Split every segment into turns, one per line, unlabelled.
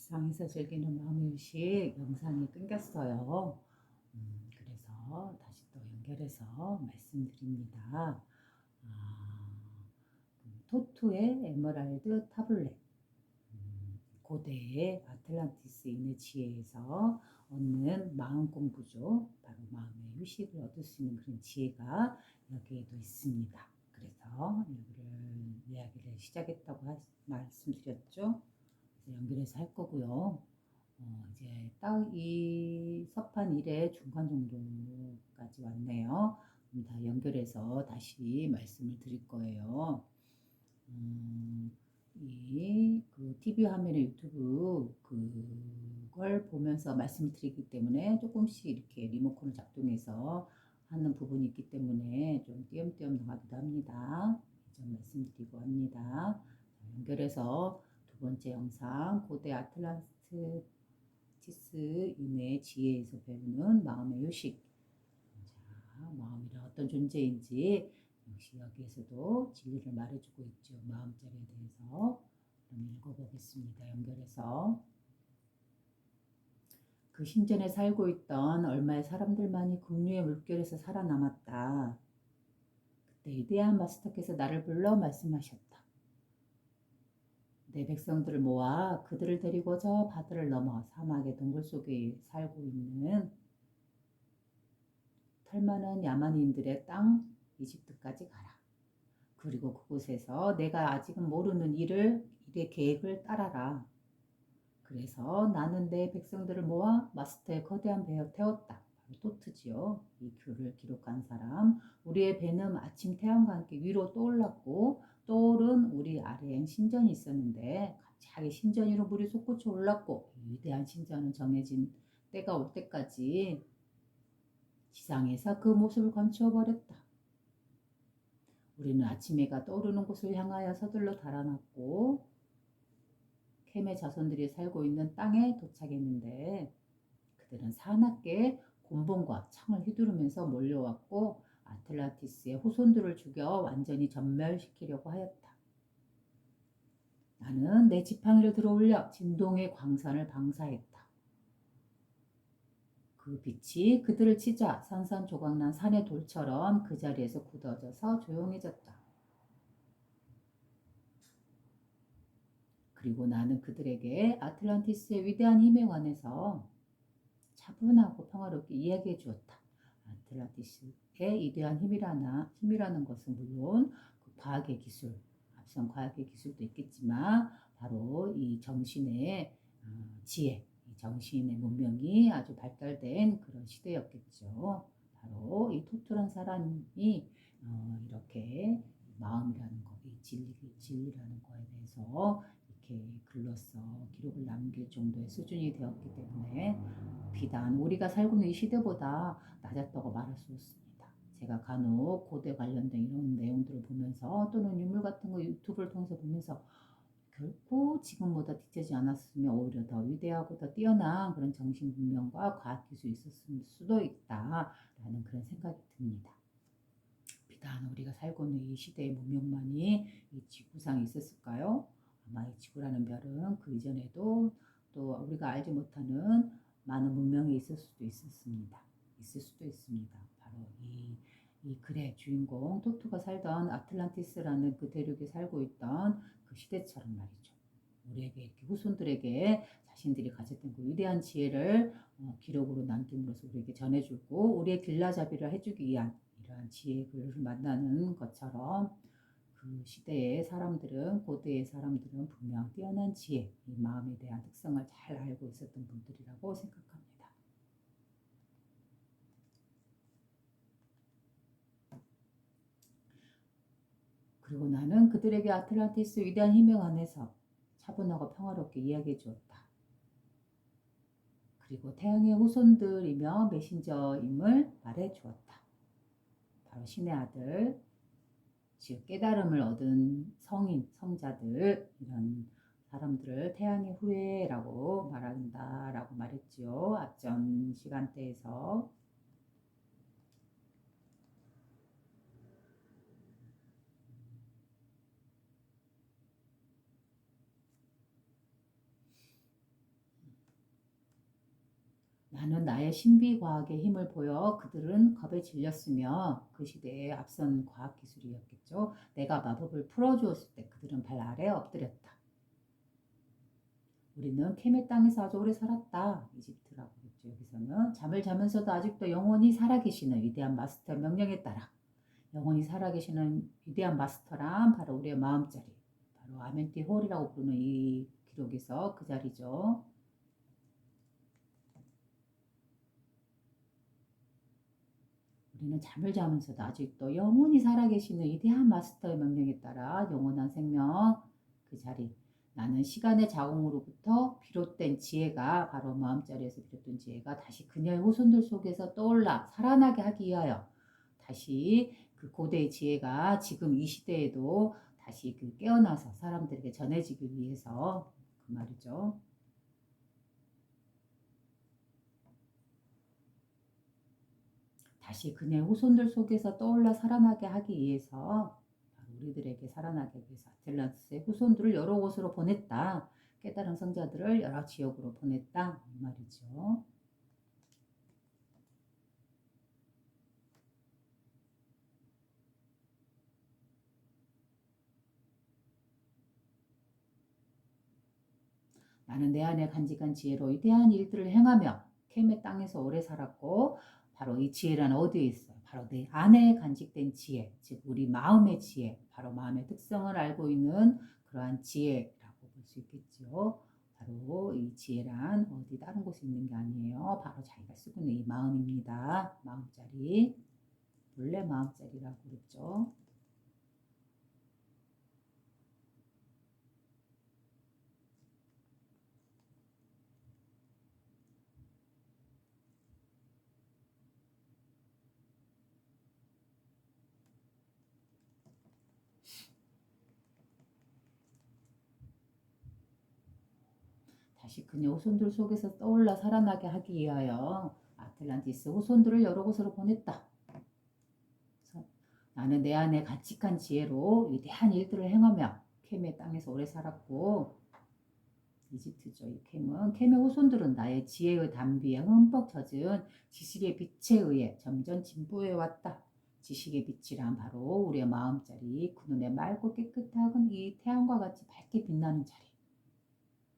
일상에서 즐기는 마음의 휴식 영상이 끊겼어요. 그래서 다시 또 연결해서 말씀드립니다. 토투의 에메랄드 타블렛, 고대의 아틀란티스인의 지혜에서 얻는 마음 공부죠. 바로 마음의 휴식을 얻을 수 있는 그런 지혜가 여기에도 있습니다. 그래서 여기를 이야기를 시작했다고 말씀드렸죠. 그래서 연결해서 할 거고요. 이제 딱 이 서판 1의 중간 정도까지 왔네요. 다 연결해서 다시 말씀을 드릴 거예요. 그 TV 화면에 유튜브 그걸 보면서 말씀을 드리기 때문에 조금씩 이렇게 리모컨을 작동해서 하는 부분이 있기 때문에 좀 띄엄띄엄 나가기도 합니다. 좀 말씀드리고 합니다. 연결해서 두 번째 영상 고대 아틀란티스인의 지혜에서 배우는 마음의 휴식. 자, 마음이란 어떤 존재인지 역시 여기에서도 진리를 말해주고 있죠. 마음자리에 대해서. 그럼 읽어보겠습니다. 연결해서. 그 신전에 살고 있던 얼마의 사람들만이 급류의 물결에서 살아남았다. 그때 위대한 마스터께서 나를 불러 말씀하셨다. 내 백성들을 모아 그들을 데리고 저 바다를 넘어 사막의 동굴 속에 살고 있는 털 많은 야만인들의 땅 이집트까지 가라. 그리고 그곳에서 내가 아직은 모르는 일의 계획을 따라라. 그래서 나는 내 백성들을 모아 마스터의 거대한 배에 태웠다. 바로 토트지요. 이 글을 기록한 사람. 우리의 배는 아침 태양과 함께 위로 떠올랐고 떠오른 우리 아래엔 신전이 있었는데 갑자기 신전 위로 물이 솟구쳐 올랐고 위대한 신전은 정해진 때가 올 때까지 지상에서 그 모습을 감추어 버렸다. 우리는 아침 해가 떠오르는 곳을 향하여 서둘러 달아났고 캠의 자손들이 살고 있는 땅에 도착했는데 그들은 사납게 곤봉과 창을 휘두르면서 몰려왔고 아틀란티스의 후손들을 죽여 완전히 전멸시키려고 하였다. 나는 내 지팡이를 들어올려 진동의 광산을 방사했다. 그 빛이 그들을 치자 산산조각난 산의 돌처럼 그 자리에서 굳어져서 조용해졌다. 그리고 나는 그들에게 아틀란티스의 위대한 힘에 관해서 차분하고 평화롭게 이야기해 주었다. 아틀란티스의 위대한 힘이라는 것은 물론 그 과학의 기술, 앞선 과학의 기술도 있겠지만 바로 이 정신의 지혜, 이 정신의 문명이 아주 발달된 그런 시대였겠죠. 바로 이 토트란 사람이 이렇게 마음이라는 것, 이 진리라는 거에 대해서 이렇게 글로써 기록을 남길 정도의 수준이 되었기 때문에 비단 우리가 살고 있는 이 시대보다 낮았다고 말할 수 없습니다. 제가 간혹 고대 관련된 이런 내용들을 보면서 또는 유물 같은 거 유튜브를 통해서 보면서 결코 지금보다 뒤처지 않았으면 오히려 더 위대하고 더 뛰어난 그런 정신분명과 과학기술이 있었을 수도 있다라는 그런 생각이 듭니다. 비단 우리가 살고 있는 이 시대의 문명만이 이 지구상에 있었을까요? 아마 이 지구라는 별은 그 이전에도 또 우리가 알지 못하는 많은 문명이 있을 수도 있습니다. 바로 이 글의 주인공 토토가 살던 아틀란티스라는 그 대륙에 살고 있던 그 시대처럼 말이죠. 우리에게 이렇게 후손들에게 자신들이 가졌던 그 위대한 지혜를 기록으로 남김으로써 우리에게 전해주고 우리의 길라잡이를 해주기 위한 이러한 지혜의 글을 만나는 것처럼 그 시대의 사람들은 고대의 사람들은 분명 뛰어난 지혜, 이 마음에 대한 특성을 잘 알고 있었던 분들이라고 생각합니다. 그리고 나는 그들에게 아틀란티스 위대한 힘에 관해서 차분하고 평화롭게 이야기해 주었다. 그리고 태양의 후손들이며 메신저임을 말해 주었다. 바로 신의 아들, 즉 깨달음을 얻은 성인, 성자들 이런 사람들을 태양의 후예라고 말한다라고 말했지요. 앞전 시간대에서. 나는 나의 신비과학의 힘을 보여 그들은 겁에 질렸으며 그 시대의 앞선 과학기술이었겠죠. 내가 마법을 풀어주었을 때 그들은 발 아래 엎드렸다. 우리는 케메 땅에서 아주 오래 살았다. 이집트라고 그랬죠. 여기서는 잠을 자면서도 아직도 영원히 살아계시는 위대한 마스터의 명령에 따라 영원히 살아계시는 위대한 마스터란 바로 우리의 마음자리, 바로 아멘티 홀이라고 부르는 이 기록에서 그 자리죠. 우리는 잠을 자면서도 아직도 영원히 살아계시는 위대한 마스터의 명령에 따라 영원한 생명, 그 자리. 나는 시간의 자궁으로부터 비롯된 지혜가 바로 마음자리에서 비롯된 지혜가 다시 그녀의 후손들 속에서 떠올라 살아나게 하기 위하여 다시 그 고대의 지혜가 지금 이 시대에도 다시 그 깨어나서 사람들에게 전해지기 위해서 그 말이죠. 다시 그녀의 후손들 속에서 떠올라 살아나게 하기 위해서 우리들에게 살아나게 위해서 아틀란티스의 후손들을 여러 곳으로 보냈다. 깨달은 성자들을 여러 지역으로 보냈다. 이 말이죠. 나는 내 안에 간직한 지혜로 위대한 일들을 행하며 캠의 땅에서 오래 살았고 바로 이 지혜란 어디에 있어요? 바로 내 안에 간직된 지혜, 즉 우리 마음의 지혜, 바로 마음의 특성을 알고 있는 그러한 지혜라고 볼 수 있겠죠. 바로 이 지혜란 어디 다른 곳에 있는 게 아니에요. 바로 자기가 쓰고 있는 이 마음입니다. 마음자리, 본래 마음자리라고 그랬죠. 다시 그녀 후손들 속에서 떠올라 살아나게 하기 위하여 아틀란티스 후손들을 여러 곳으로 보냈다. 그래서 나는 내 안에 가직한 지혜로 위대한 일들을 행하며 캠의 땅에서 오래 살았고 이집트죠. 이 캠의 후손들은 나의 지혜의 담비에 흠뻑 젖은 지식의 빛에 의해 점점 진보해 왔다. 지식의 빛이란 바로 우리의 마음자리, 그 눈에 맑고 깨끗한 이 태양과 같이 밝게 빛나는 자리.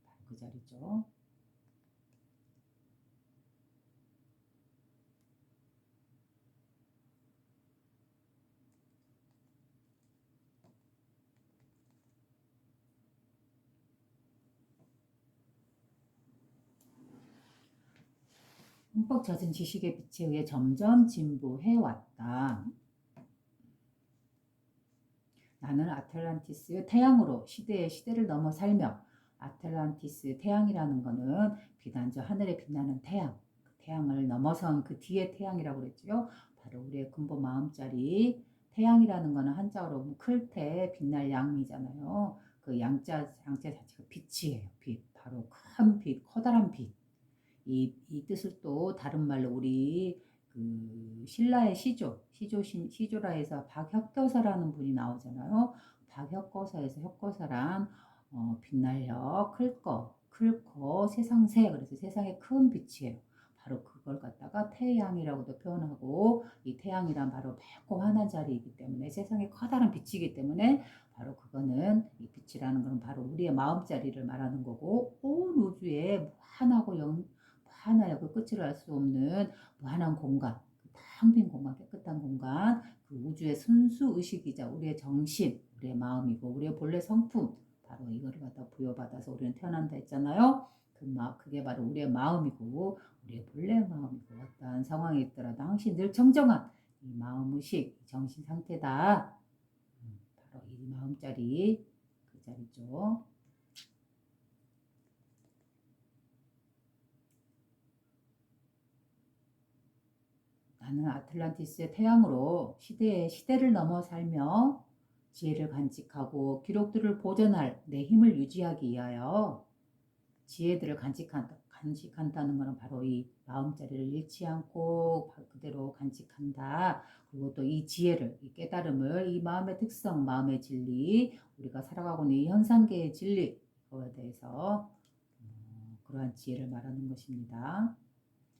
바로 그 자리죠. 흠뻑 젖은 지식의 빛에 의해 점점 진보해 왔다. 나는 아틀란티스의 태양으로 시대의 시대를 넘어 살며 아틀란티스 태양이라는 거는 비단저 하늘에 빛나는 태양, 그 태양을 넘어선 그 뒤에 태양이라고 그랬죠. 바로 우리의 근본 마음자리 태양이라는 거는 한자어로 보면 클테 빛날 양이잖아요. 그 양자 자체가 빛이에요. 빛, 바로 큰 빛, 커다란 빛. 이 뜻을 또 다른 말로 우리 그 신라의 시조라 해서 박혁거사라는 분이 나오잖아요. 박혁거사에서 혁거사란 빛날려 클거 세상새 그래서 세상에 큰 빛이에요. 바로 그걸 갖다가 태양이라고도 표현하고 이 태양이란 바로 맑고 환한 자리이기 때문에 세상에 커다란 빛이기 때문에 바로 그거는 이 빛이라는 것은 바로 우리의 마음자리를 말하는 거고 온 우주에 무한하고 하나의 그 끝을 알 수 없는 무한한 공간, 텅 빈 공간, 깨끗한 공간, 그 우주의 순수 의식이자 우리의 정신, 우리의 마음이고 우리의 본래 성품, 바로 이거를 갖다 부여받아서 우리는 태어난다 했잖아요. 그게 바로 우리의 마음이고 우리의 본래 마음이고 어떠한 상황에 있더라도 항상 늘 청정한 이 마음의식, 정신 상태다. 바로 이 마음자리, 그 자리죠. 나는 아틀란티스의 태양으로 시대를 넘어 살며 지혜를 간직하고 기록들을 보존할 내 힘을 유지하기 위하여 지혜들을 간직한다는 것은 바로 이 마음자리를 잃지 않고 그대로 간직한다. 그리고 또 이 지혜를, 이 깨달음을, 이 마음의 특성, 마음의 진리, 우리가 살아가고 있는 이 현상계의 진리, 그거에 대해서 그러한 지혜를 말하는 것입니다.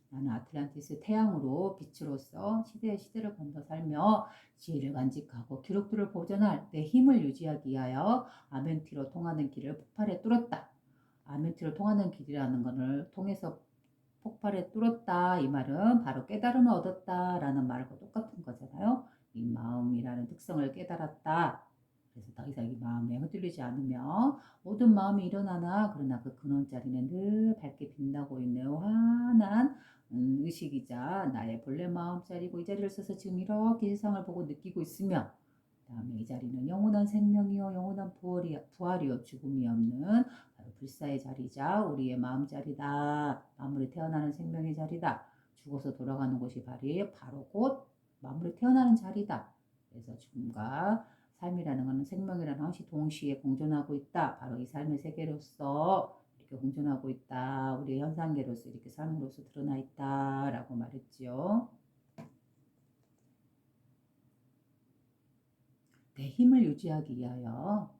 나는 아틀란티스 태양으로 빛으로서 시대의 시대를 건너 살며 지혜를 간직하고 기록들을 보존할 내 힘을 유지하기 위하여 아멘티로 통하는 길을 폭발해 뚫었다. 아멘티로 통하는 길이라는 것을 통해서 폭발해 뚫었다. 이 말은 바로 깨달음을 얻었다라는 말과 똑같은 거잖아요. 이 마음이라는 특성을 깨달았다. 그래서 더 이상 이 마음에 흔들리지 않으며 모든 마음이 일어나나 그러나 그 근원자리는 늘 밝게 빛나고 있는 환한 의식이자 나의 본래 마음자리고 이 자리를 써서 지금 이렇게 세상을 보고 느끼고 있으며 그다음에 이 자리는 영원한 생명이요 영원한 부활이요 죽음이 없는 바로 불사의 자리자 우리의 마음자리다. 만물이 태어나는 생명의 자리다. 죽어서 돌아가는 곳이 바로 곧 만물이 태어나는 자리다. 그래서 죽음과 삶이라는 것은 생명이라는 것이 동시에 공존하고 있다. 바로 이 삶의 세계로서 이렇게 공존하고 있다. 우리의 현상계로서 이렇게 삶으로서 드러나 있다라고 말했지요. 내 힘을 유지하기 위하여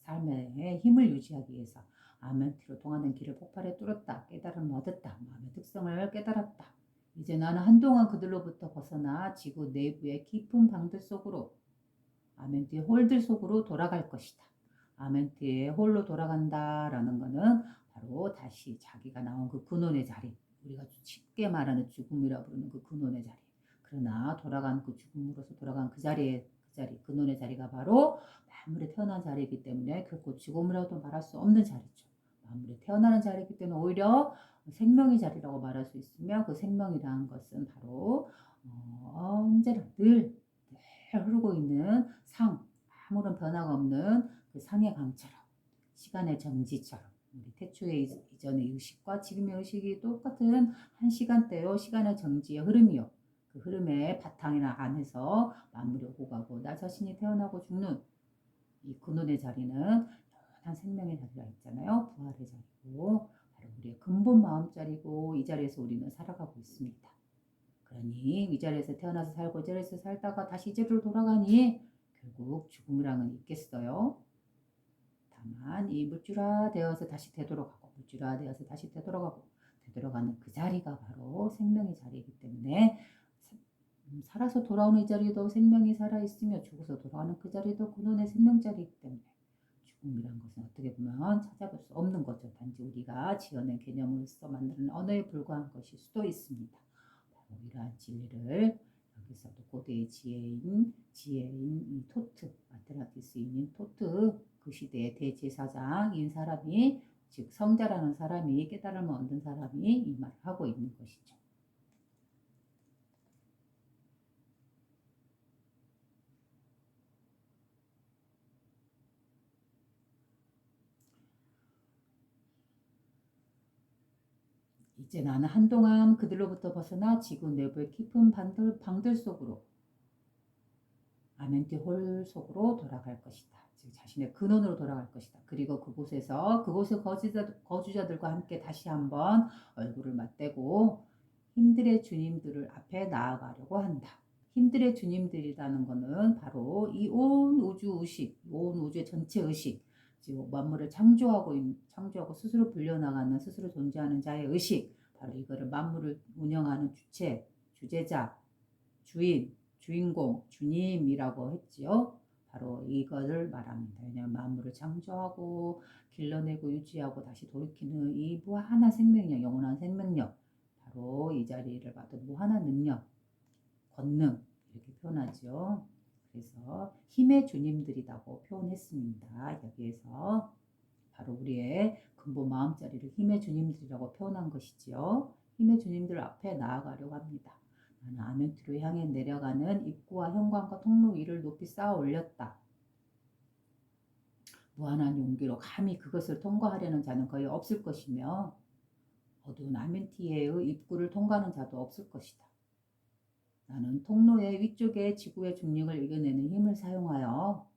삶의 힘을 유지하기 위해서 아멘티로 통하는 길을 폭발해 뚫었다. 깨달음을 얻었다. 마음의 특성을 깨달았다. 이제 나는 한동안 그들로부터 벗어나 지구 내부의 깊은 방들 속으로 아멘티의 홀들 속으로 돌아갈 것이다. 아멘티의 홀로 돌아간다라는 것은 바로 다시 자기가 나온 그 근원의 자리, 우리가 쉽게 말하는 죽음이라 부르는 그 근원의 자리. 그러나 돌아간 그 죽음으로서 돌아간 그 자리에 그 자리, 근원의 자리가 바로 만물에 태어난 자리이기 때문에 결코 죽음이라도 말할 수 없는 자리죠. 만물에 태어나는 자리이기 때문에 오히려 생명의 자리라고 말할 수 있으며 그 생명이라는 것은 바로 언제나 늘 흐르고 있는 상, 아무런 변화가 없는 그 상의 강처럼 시간의 정지처럼 우리 태초의 이전의 의식과 지금의 의식이 똑같은 한 시간대요. 시간의 정지의 흐름이요. 그 흐름의 바탕이나 안에서 만물이 오고 가고 나 자신이 태어나고 죽는 이 근원의 자리는 영원한 생명의 자리가 있잖아요. 부활의 자리고 바로 우리의 근본 마음 자리고 이 자리에서 우리는 살아가고 있습니다. 그러니 이 자리에서 태어나서 살고 이 자리에서 살다가 다시 이 자리로 돌아가니 결국 죽음이랑은 있겠어요. 다만 이 물질화 되어서 다시 되돌아가고 물질화 되어서 다시 되돌아가고 되돌아가는 그 자리가 바로 생명의 자리이기 때문에 살아서 돌아오는 이 자리도 생명이 살아있으며 죽어서 돌아오는 그 자리도 근원의 생명 자리이기 때문에 죽음이란 것은 어떻게 보면 찾아볼 수 없는 거죠. 단지 우리가 지어낸 개념으로서 만드는 언어에 불과한 것일 수도 있습니다. 바로 이러한 진리를 여기서도 고대의 지혜인 이 토트, 아틀란티스인인 토트 그 시대의 대제사장인 사람이 즉 성자라는 사람이 깨달음을 얻는 사람이 이 말을 하고 있는 것이죠. 이제 나는 한동안 그들로부터 벗어나 지구 내부의 깊은 방들 속으로 아멘티 홀 속으로 돌아갈 것이다. 즉 자신의 근원으로 돌아갈 것이다. 그리고 그곳의 거주자들과 함께 다시 한번 얼굴을 맞대고 힘들의 주님들을 앞에 나아가려고 한다. 힘들의 주님들이라는 것은 바로 이 온 우주 의식, 온 우주의 전체 의식, 즉 만물을 창조하고 스스로 불려나가는 스스로 존재하는 자의 의식, 바로 이거를 만물을 운영하는 주제자, 주인, 주인공, 주님이라고 했지요. 바로 이거를 말합니다. 왜냐하면 만물을 창조하고 길러내고 유지하고 다시 돌이키는 이 무한한 생명력, 영원한 생명력, 바로 이 자리를 받은 무한한 능력, 권능 이렇게 표현하죠. 그래서 힘의 주님들이라고 표현했습니다. 여기에서 바로 우리의 근본 마음자리를 힘의 주님들이라고 표현한 것이지요. 힘의 주님들 앞에 나아가려고 합니다. 나는 아멘티로 향해 내려가는 입구와 현관과 통로 위를 높이 쌓아 올렸다. 무한한 용기로 감히 그것을 통과하려는 자는 거의 없을 것이며 어두운 아멘티의 입구를 통과하는 자도 없을 것이다. 나는 통로의 위쪽에 지구의 중력을 이겨내는 힘을 사용하여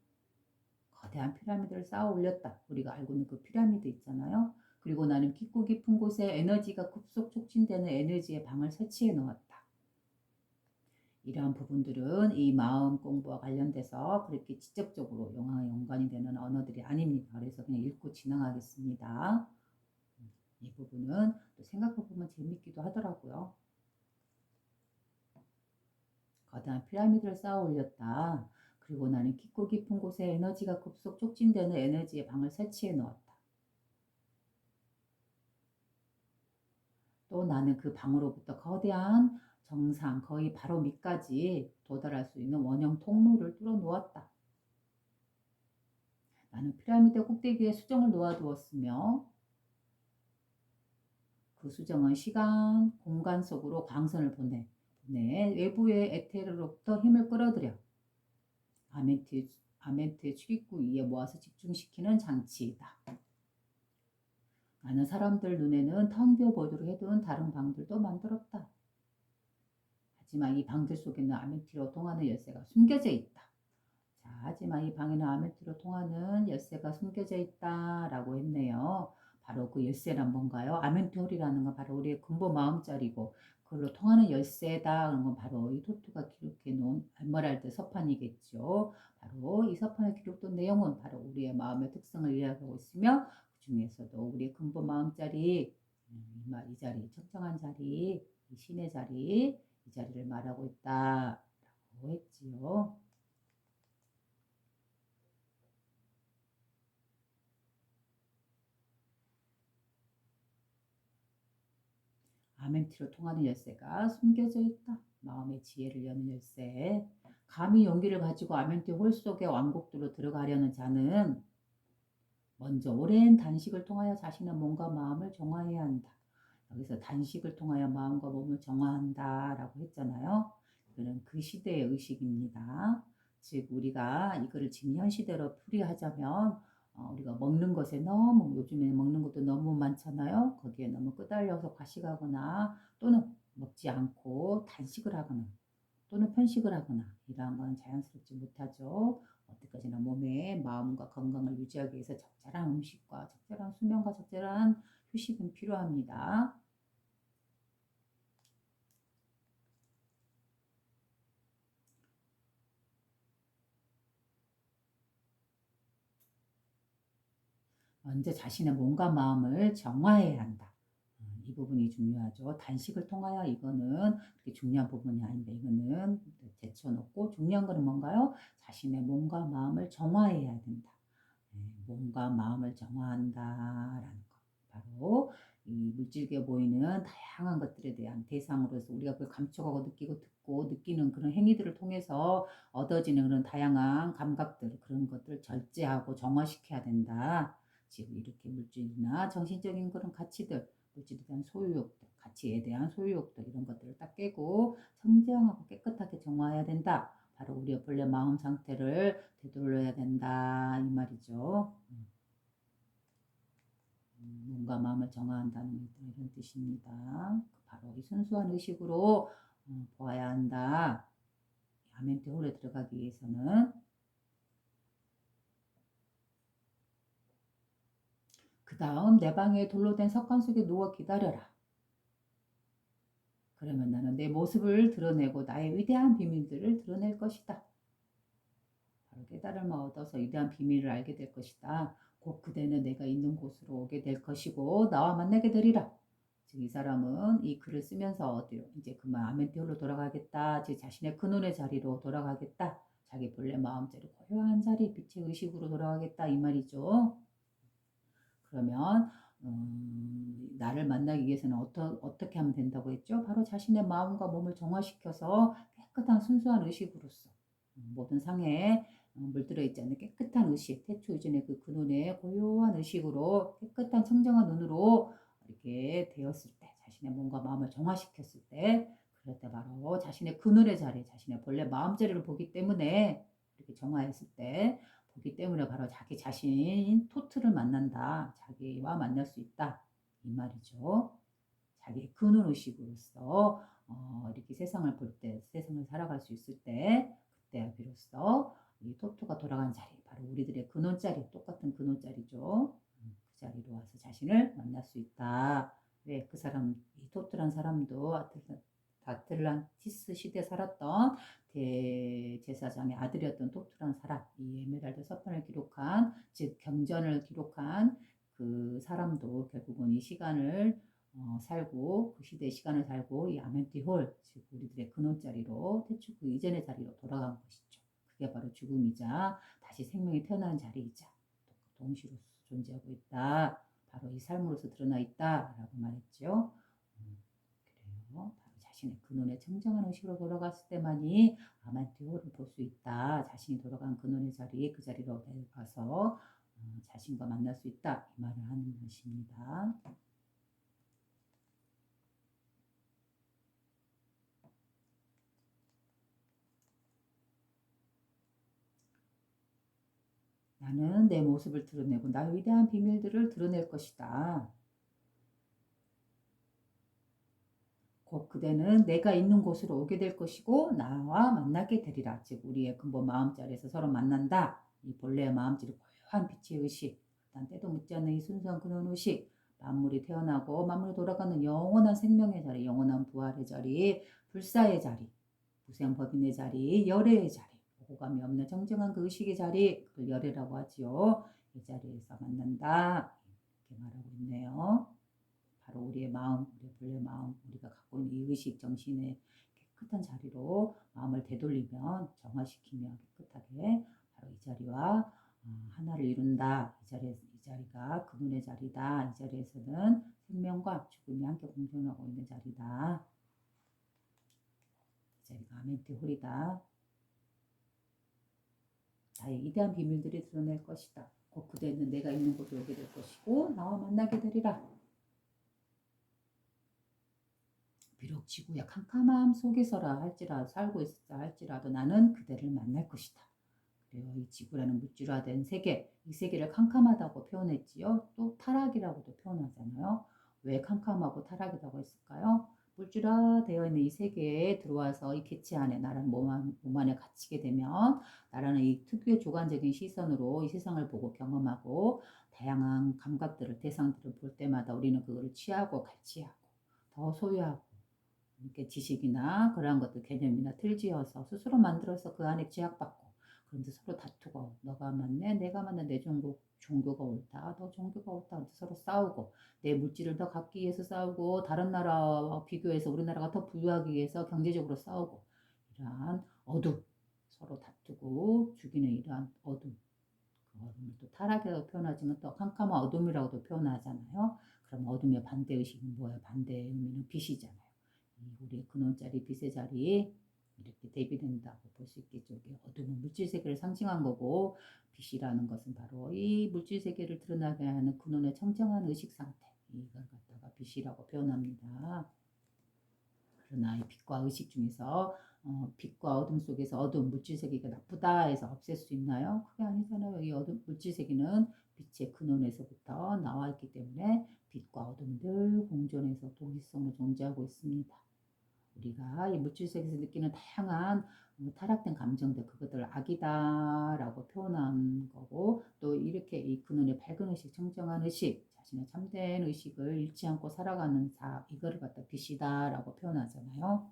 거대한 피라미드를 쌓아 올렸다. 우리가 알고 있는 그 피라미드 있잖아요. 그리고 나는 깊고 깊은 곳에 에너지가 급속 촉진되는 에너지의 방을 설치해 놓았다. 이러한 부분들은 이 마음 공부와 관련돼서 그렇게 직접적으로 연관이 되는 언어들이 아닙니다. 그래서 그냥 읽고 지나가겠습니다. 이 부분은 또 생각해보면 재밌기도 하더라고요. 거대한 피라미드를 쌓아 올렸다. 그리고 나는 깊고 깊은 곳에 에너지가 급속 촉진되는 에너지의 방을 설치해 놓았다. 또 나는 그 방으로부터 거대한 정상 거의 바로 밑까지 도달할 수 있는 원형 통로를 뚫어 놓았다. 나는 피라미드 꼭대기에 수정을 놓아두었으며 그 수정은 시간, 공간 속으로 광선을 보내 외부의 에테르로부터 힘을 끌어들여 아멘트의 출입구 위에 모아서 집중시키는 장치이다. 많은 사람들 눈에는 텅 비어 보도록 해둔 다른 방들도 만들었다. 하지만 이 방들 속에는 아멘트로 통하는 열쇠가 숨겨져 있다. 자, 하지만 이 방에는 아멘트로 통하는 열쇠가 숨겨져 있다라고 했네요. 바로 그 열쇠란 뭔가요? 아멘트홀이라는 건 바로 우리의 근본 마음자리고 그걸로 통하는 열쇠다. 그런 건 바로 이 토토가 기록해 놓은 에메랄드 서판이겠죠. 바로 이 서판에 기록된 내용은 바로 우리의 마음의 특성을 이야기하고 있으며 그 중에서도 우리의 근본 마음자리, 이 자리, 청정한 자리, 이 신의 자리, 이 자리를 말하고 있다라고 했지요. 아멘티로 통하는 열쇠가 숨겨져 있다. 마음의 지혜를 여는 열쇠. 감히 용기를 가지고 아멘티 홀 속의 왕국들로 들어가려는 자는 먼저 오랜 단식을 통하여 자신의 몸과 마음을 정화해야 한다. 여기서 단식을 통하여 마음과 몸을 정화한다라고 했잖아요. 이거는 그 시대의 의식입니다. 즉 우리가 이거를 지금 현 시대로 풀이하자면 우리가 먹는 것에 너무 요즘에 먹는 것도 너무 많잖아요. 거기에 너무 끄달려서 과식하거나 또는 먹지 않고 단식을 하거나 또는 편식을 하거나 이러한 건 자연스럽지 못하죠. 어디까지나 몸의 마음과 건강을 유지하기 위해서 적절한 음식과 적절한 수면과 적절한 휴식은 필요합니다. 먼저 자신의 몸과 마음을 정화해야 한다. 이 부분이 중요하죠. 단식을 통하여 이거는 그렇게 중요한 부분이 아닌데 이거는 제쳐놓고 중요한 거는 뭔가요? 자신의 몸과 마음을 정화해야 된다. 몸과 마음을 정화한다라는 것. 바로 이 물질계 보이는 다양한 것들에 대한 대상으로서 우리가 그걸 감촉하고 느끼고 듣고 느끼는 그런 행위들을 통해서 얻어지는 그런 다양한 감각들 그런 것들을 절제하고 정화시켜야 된다. 지금 이렇게 물질이나 정신적인 그런 가치들 물질에 대한 소유욕들 가치에 대한 소유욕들 이런 것들을 딱 깨고 청정하고 깨끗하게 정화해야 된다. 바로 우리의 본래 마음 상태를 되돌려야 된다 이 말이죠. 몸과 마음을 정화한다는 이런 뜻입니다. 바로 이 순수한 의식으로 보아야 한다. 아멘트 홀에 들어가기 위해서는 그 다음 내 방에 돌로 된 석관 속에 누워 기다려라. 그러면 나는 내 모습을 드러내고 나의 위대한 비밀들을 드러낼 것이다. 바로 깨달음을 얻어서 위대한 비밀을 알게 될 것이다. 곧 그대는 내가 있는 곳으로 오게 될 것이고 나와 만나게 되리라. 즉 이 사람은 이 글을 쓰면서 어디로 이제 그만 아멘티홀로 돌아가겠다. 즉 자신의 근원의 자리로 돌아가겠다. 자기 본래 마음자리 고요한 자리 빛의 의식으로 돌아가겠다 이 말이죠. 그러면 나를 만나기 위해서는 어떻게 하면 된다고 했죠? 바로 자신의 마음과 몸을 정화시켜서 깨끗한 순수한 의식으로서 모든 상해에 물들어 있지 않는 깨끗한 의식, 태초 이전의 그 근원의 고요한 의식으로 깨끗한 청정한 눈으로 이렇게 되었을 때, 자신의 몸과 마음을 정화시켰을 때, 그럴 때 바로 자신의 근원의 자리, 자신의 본래 마음자리를 보기 때문에 이렇게 정화했을 때 보기 때문에 바로 자기 자신 토트를 만난다. 자기와 만날 수 있다. 이 말이죠. 자기의 근원 의식으로서 이렇게 세상을 볼 때, 세상을 살아갈 수 있을 때, 그때 비로소 이 토토가 돌아간 자리, 바로 우리들의 근원 자리, 똑같은 근원 자리죠. 그 자리로 와서 자신을 만날 수 있다. 왜 그 사람, 이 토트란 사람도 아틀란티스 시대 살았던 대제사장의 아들이었던 토트란 사람, 이 에메랄드 서판을 기록한, 즉 경전을 기록한 그 사람도 결국은 이 시간을 살고 그 시대의 시간을 살고 이 아멘티홀 즉 우리들의 근원자리로 태초 그 이전의 자리로 돌아간 것이죠. 그게 바로 죽음이자 다시 생명이 태어나는 자리이자 동시로서 존재하고 있다. 바로 이 삶으로서 드러나 있다라고 말했죠. 그래요. 바로 자신의 근원의 청정한 의식으로 돌아갔을 때만이 아멘티홀을 볼 수 있다. 자신이 돌아간 근원의 자리에 그 자리로 내려가서 자신과 만날 수 있다. 이 말을 하는 것입니다. 나는 내 모습을 드러내고 나의 위대한 비밀들을 드러낼 것이다. 곧 그대는 내가 있는 곳으로 오게 될 것이고 나와 만나게 되리라. 즉 우리의 근본 마음자리에서 서로 만난다. 이 본래의 마음자리 고요한 빛의 의식, 난 때도 묻지 않는 이 순수한 근원 의식, 만물이 태어나고 만물이 돌아가는 영원한 생명의 자리, 영원한 부활의 자리, 불사의 자리, 무생법인의 자리, 열애의 자리, 오감이 없는 정정한 그 의식의 자리, 그걸 열애라고 하지요. 이 자리에서 만난다. 이렇게 말하고 있네요. 바로 우리의 마음, 우리의 본래 마음, 우리가 갖고 있는 이 의식 정신의 깨끗한 자리로 마음을 되돌리면 정화시키며 깨끗하게 바로 이 자리와 하나를 이룬다. 이 자리가 그분의 자리다. 이 자리에서는 생명과 죽음이 함께 공존하고 있는 자리다. 이 자리가 아멘티 홀이다. 나의 위대한 비밀들이 드러낼 것이다. 곧 그대는 내가 있는 곳에 오게 될 것이고 나와 만나게 되리라. 비록 지구의 캄캄함 속에서라 할지라도 살고 있었다 할지라도 나는 그대를 만날 것이다. 그래요. 이 지구라는 물질화된 세계, 이 세계를 캄캄하다고 표현했지요. 또 타락이라고도 표현하잖아요. 왜 캄캄하고 타락이라고 했을까요? 물질화되어 있는 이 세계에 들어와서 이 개체 안에 나라는 몸 안에 갇히게 되면 나라는 이 특유의 주관적인 시선으로 이 세상을 보고 경험하고 다양한 감각들을 대상들을 볼 때마다 우리는 그거를 취하고 갈취하고 더 소유하고 이렇게 지식이나 그러한 것들 개념이나 틀지어서 스스로 만들어서 그 안에 제약받고 그런데 서로 다투고 너가 맞네 내가 맞네 내 종교가 옳다 너 종교가 옳다 서로 싸우고 내 물질을 더 갖기 위해서 싸우고 다른 나라와 비교해서 우리나라가 더 부유하기 위해서 경제적으로 싸우고 이러한 어둠 서로 다투고 죽이는 이러한 어둠 그 어둠을 또 타락이라고 표현하지만 또 캄캄한 어둠이라고도 표현하잖아요. 그럼 어둠의 반대의식은 뭐예요? 반대의 의미는 빛이잖아요. 우리의 근원자리, 빛의 자리에 이렇게 대비된다고 볼 수 있겠죠. 어둠은 물질 세계를 상징한 거고 빛이라는 것은 바로 이 물질 세계를 드러나게 하는 근원의 청정한 의식 상태 이걸 갖다가 빛이라고 표현합니다. 그러나 이 빛과 의식 중에서 빛과 어둠 속에서 어두운 물질 세계가 나쁘다 해서 없앨 수 있나요? 그게 아니잖아요. 이 어둠 물질 세계는 빛의 근원에서부터 나와 있기 때문에 빛과 어둠 늘 공존해서 동일성으로 존재하고 있습니다. 우리가 이 물질 세계에서 느끼는 다양한 타락된 감정들 그것들을 악이다라고 표현한 거고 또 이렇게 이 근원의 밝은 의식 청정한 의식 자신의 참된 의식을 잃지 않고 살아가는 이거를 갖다 빛이다라고 표현하잖아요.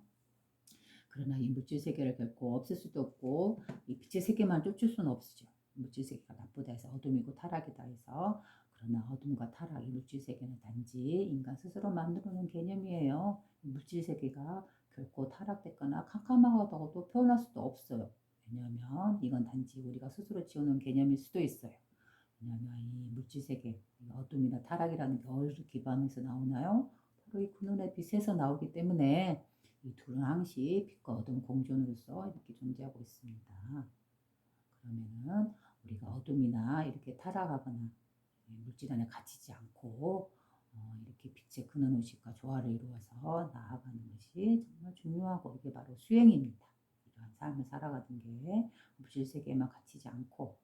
그러나 이 물질 세계를 결코 없앨 수도 없고 이 빛의 세계만 쫓을 수는 없죠. 물질 세계가 나쁘다 해서 어둠이고 타락이다 해서 그러나 어둠과 타락, 이 물질 세계는 단지 인간 스스로 만들어 놓은 개념이에요. 물질 세계가 결코 타락됐거나 캄캄하다고도 표현할 수도 없어요. 왜냐하면 이건 단지 우리가 스스로 지어놓은 개념일 수도 있어요. 왜냐하면 이 물질 세계, 어둠이나 타락이라는 게 어디를 기반해서 나오나요? 바로 이 근원의 빛에서 나오기 때문에 이 둘은 항시 빛과 어둠 공존으로서 이렇게 존재하고 있습니다. 그러면은 우리가 어둠이나 이렇게 타락하거나 물질 안에 갇히지 않고 이렇게 빛의 근원 의식과 조화를 이루어서 나아가는 것이 정말 중요하고 이게 바로 수행입니다. 이러한 삶을 살아가는 게 물질 세계에만 갇히지 않고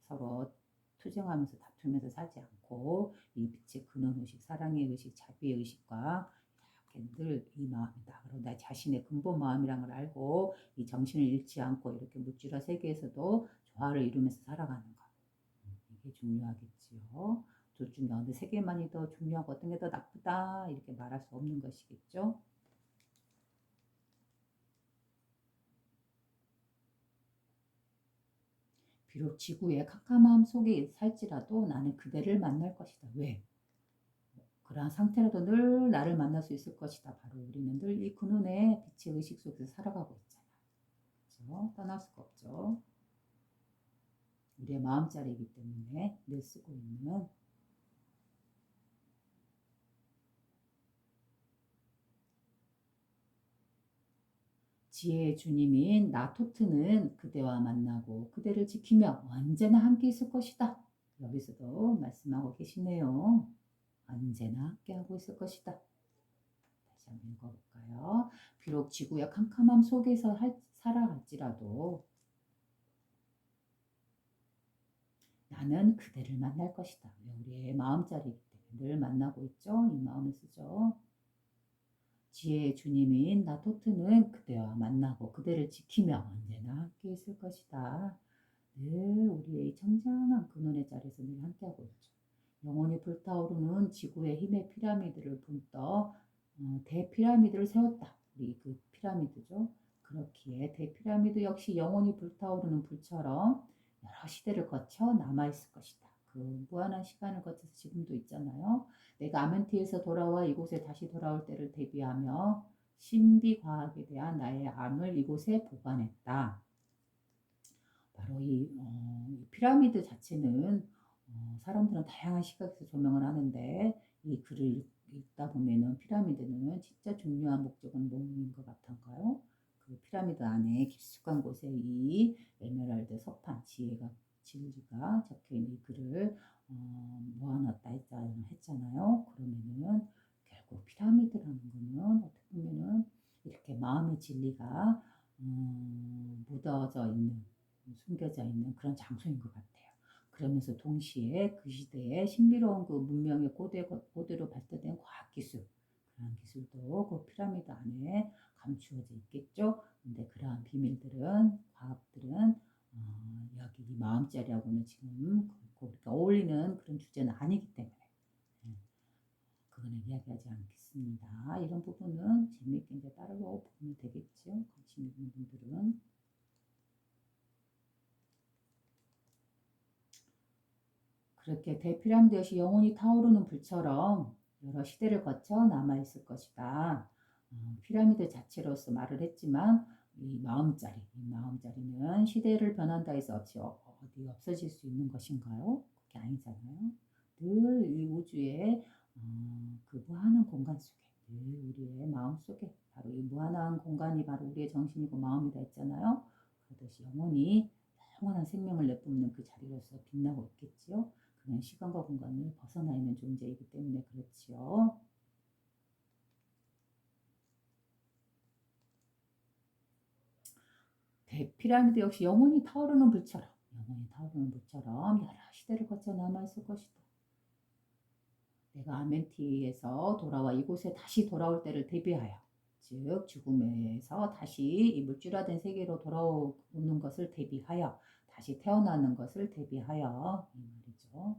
서로 투쟁하면서 다투면서 살지 않고 이 빛의 근원 의식, 사랑의 의식, 자비의 의식과 이렇게 늘 이 마음이다. 그리고 나 자신의 근본 마음이란 걸 알고 이 정신을 잃지 않고 이렇게 물질화 세계에서도 조화를 이루면서 살아가는 것. 이게 중요하겠지요. 둘 중에 어느 세계만이 더 중요하고 어떤 게 더 나쁘다 이렇게 말할 수 없는 것이겠죠. 비록 지구의 캄캄함 속에 살지라도 나는 그대를 만날 것이다. 왜? 그러한 상태라도 늘 나를 만날 수 있을 것이다. 바로 우리는 늘 이 근원의 빛의 의식 속에서 살아가고 있잖아. 그렇죠? 떠날 수가 없죠. 우리의 마음자리이기 때문에 늘 쓰고 있는 지혜의 주님인 나토트는 그대와 만나고 그대를 지키며 언제나 함께 있을 것이다. 여기서도 말씀하고 계시네요. 언제나 함께하고 있을 것이다. 다시 한번 읽어볼까요? 비록 지구의 캄캄함 속에서 살아갈지라도 나는 그대를 만날 것이다. 우리의 마음자리이기 때문에 늘 만나고 있죠. 이 마음을 쓰죠. 지혜의 주님인 나토트는 그대와 만나고 그대를 지키며 언제나 함께 있을 것이다. 늘 우리의 청장한 근원의 자리에서 늘 함께하고 있죠. 영원히 불타오르는 지구의 힘의 피라미드를 분떠 대피라미드를 세웠다. 우리 그 피라미드죠. 그렇기에 대피라미드 역시 영원히 불타오르는 불처럼 여러 시대를 거쳐 남아있을 것이다. 그 무한한 시간을 거쳐서 지금도 있잖아요. 내가 아멘티에서 돌아와 이곳에 다시 돌아올 때를 대비하며 신비과학에 대한 나의 암을 이곳에 보관했다. 바로 이 피라미드 자체는 사람들은 다양한 시각에서 조명을 하는데 이 글을 읽다 보면은 피라미드는 진짜 중요한 목적은 뭐인 것 같은가요? 그 피라미드 안에 깊숙한 곳에 이 에메랄드 서판 진리가 적혀 있는 이 글을 모아놨다 했잖아요. 그러면은 결국 피라미드라는 거는 어떻게 보면은 이렇게 마음의 진리가 묻어져 있는 숨겨져 있는 그런 장소인 것 같아요. 그러면서 동시에 그 시대에 신비로운 그 문명의 고대로 발달된 과학기술, 그런 기술도 그 피라미드 안에 감추어져 있겠죠. 근데 그러한 비밀들은, 과학들은 여기 이 마음자리하고는 지금 그렇게 어울리는 그런 주제는 아니기 때문에 그거는 이야기하지 않겠습니다. 이런 부분은 재미있게 이제 따로 보면 되겠죠. 관심 있는 분들은. 그렇게 대피라미드 역시 영원히 타오르는 불처럼 여러 시대를 거쳐 남아있을 것이다. 피라미드 자체로서 말을 했지만 이 마음자리는 시대를 변한다 해서 어디 없어질 수 있는 것인가요? 그게 아니잖아요. 늘 이 우주의 그 무한한 공간 속에 늘 우리의 마음 속에 바로 이 무한한 공간이 바로 우리의 정신이고 마음이다 했잖아요. 그렇듯이 영원한 생명을 내뿜는 그 자리로서 빛나고 있겠지요. 그냥 시간과 공간을 벗어나 있는 존재이기 때문에 그렇지요. 대피라미드 역시 영원히 타오르는 불처럼 여러 시대를 거쳐 남아있을 것이다. 내가 아멘티에서 돌아와 이곳에 다시 돌아올 때를 대비하여 즉 죽음에서 다시 이 물질화된 세계로 돌아오는 것을 대비하여 다시 태어나는 것을 대비하여 이 말이죠.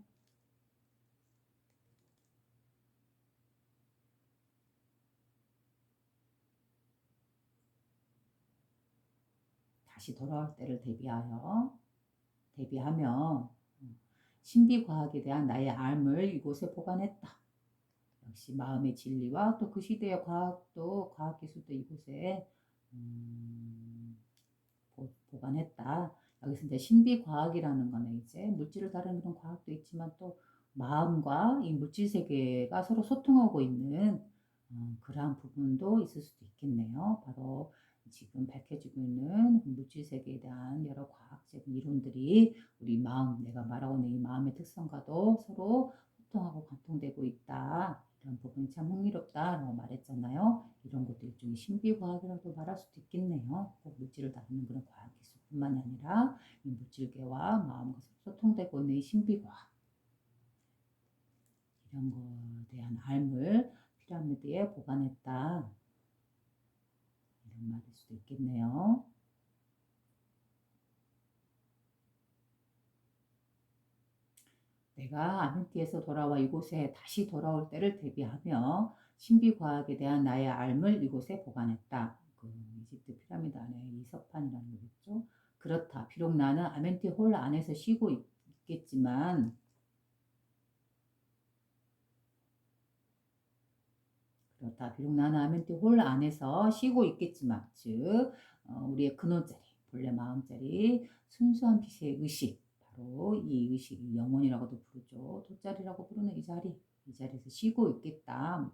다시 돌아올 때를 대비하며 신비과학에 대한 나의 알을 이곳에 보관했다. 역시 마음의 진리와 또 그 시대의 과학기술도 이곳에 보관했다. 여기서 이제 신비과학이라는 거는 이제 물질을 다루는 그런 과학도 있지만 또 마음과 이 물질 세계가 서로 소통하고 있는 그러한 부분도 있을 수도 있겠네요. 바로 지금 밝혀지고 있는 물질 세계에 대한 여러 과학적인 이론들이 우리 마음, 내가 말하고 있는 이 마음의 특성과도 서로 소통하고 관통되고 있다. 이런 부분이 참 흥미롭다라고 말했잖아요. 이런 것도 일종의 신비과학이라고 말할 수도 있겠네요. 꼭 물질을 다루는 그런 과학기술뿐만이 아니라 이 물질계와 마음과 소통되고 있는 이 신비과학 이런 거에 대한 알을 피라미드에 보관했다. 이런 말일 수도 있겠네요. 내가 아멘티에서 돌아와 이곳에 다시 돌아올 때를 대비하며 신비과학에 대한 나의 알을 이곳에 보관했다. 그 이집트 피라미드 안에 이 석판이라는 거겠죠. 그렇다. 비록 나는 아멘티홀 안에서 쉬고 있겠지만 그렇다. 비록 나는 아멘티홀 안에서 쉬고 있겠지만 즉 우리의 근원자리 본래 마음자리 순수한 빛의 의식 바로 이 의식 이 영혼이라고도 부르죠. 돗자리라고 부르는 이 자리에서 쉬고 있겠다.